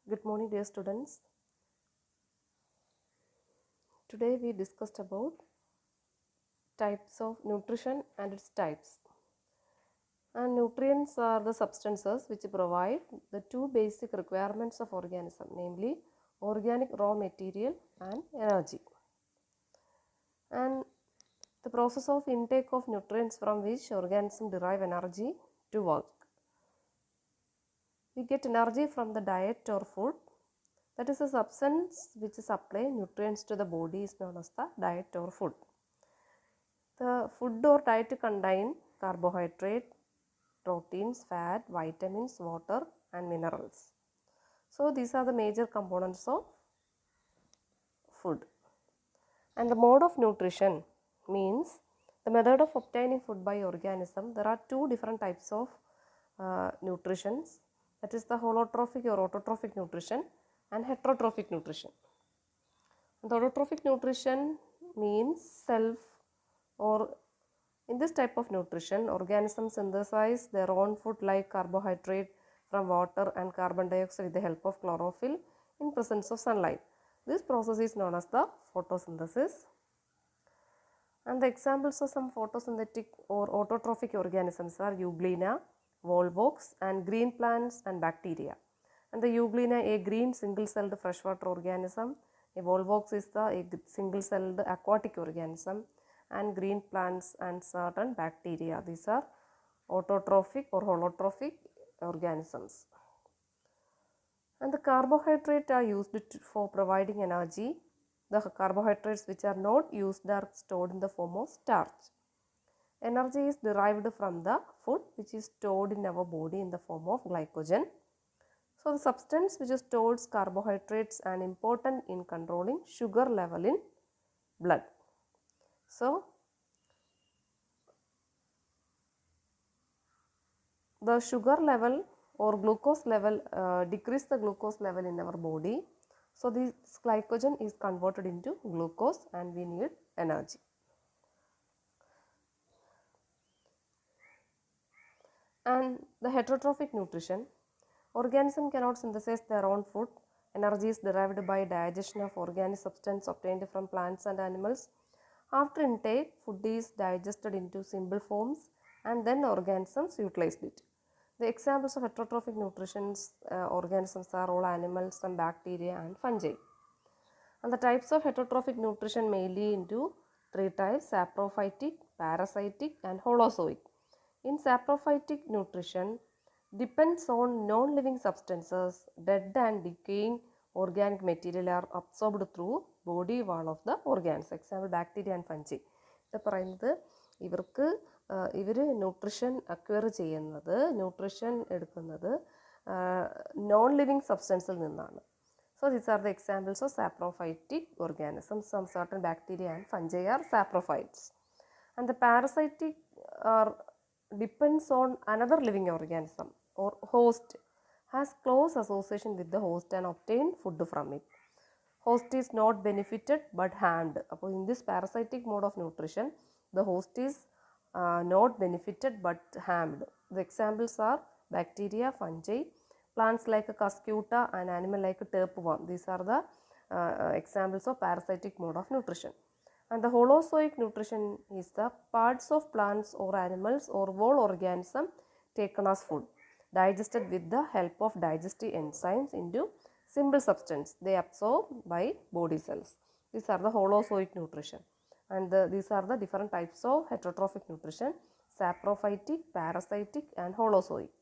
Good morning, dear students. Today we discussed about types of nutrition and its types. And nutrients are the substances which provide the two basic requirements of organism, namely organic raw material and energy. And the process of intake of nutrients from which organism derive energy to work. We get energy from the diet or food. That is a substance which supply nutrients to the body is known as the diet or food. The food or diet contain carbohydrate, proteins, fat, vitamins, water and minerals. So these are the major components of food. And the mode of nutrition means the method of obtaining food by organism. There are two different types of nutritions, that is the holotrophic or autotrophic nutrition and heterotrophic nutrition. The autotrophic nutrition means self, or in this type of nutrition, organisms synthesize their own food like carbohydrate from water and carbon dioxide with the help of chlorophyll in presence of sunlight. This process is known as the photosynthesis. And the examples of some photosynthetic or autotrophic organisms are Euglena, Volvox, and green plants and bacteria. And the Euglena, a green single-celled freshwater organism. A Volvox is a single-celled aquatic organism, and green plants and certain bacteria. These are autotrophic or holotrophic organisms. And the carbohydrates are used for providing energy. The carbohydrates which are not used are stored in the form of starch. Energy is derived from the food which is stored in our body in the form of glycogen. So the substance which stores carbohydrates and important in controlling sugar level in blood. So the sugar level or glucose level decrease the glucose level in our body. So this glycogen is converted into glucose and we need energy. And the heterotrophic nutrition, organism cannot synthesize their own food. Energy is derived by digestion of organic substance obtained from plants and animals. After intake, food is digested into simple forms and then organisms utilize it. The examples of heterotrophic nutrition organisms are all animals, some bacteria and fungi. And the types of heterotrophic nutrition mainly into three types: saprophytic, parasitic and holozoic. In saprophytic nutrition depends on non-living substances. Dead and decaying organic material are absorbed through body wall of the organs. Example bacteria and fungi. ഇത് പറയുന്നത് ഇവർ nutrition acquire ചെയ്യുന്നത്, nutrition എടുക്കുന്നത് non living സബ്സ്റ്റൻസിൽ നിന്നാണ്. So these are the examples of saprophytic organisms. Some certain bacteria and fungi are saprophytes. And the parasitic are depends on another living organism or host, has close association with the host and obtain food from it. Host is not benefited but harmed. In this parasitic mode of nutrition, the host is not benefited but harmed. The examples are bacteria, fungi, plants like cuscuta and animal like tapeworm. These are the examples of parasitic mode of nutrition. And the holozoic nutrition is the parts of plants or animals or whole organism taken as food, digested with the help of digestive enzymes into simple substance they absorb by body cells. These are the holozoic nutrition. And these are the different types of heterotrophic nutrition: saprophytic, parasitic and holozoic.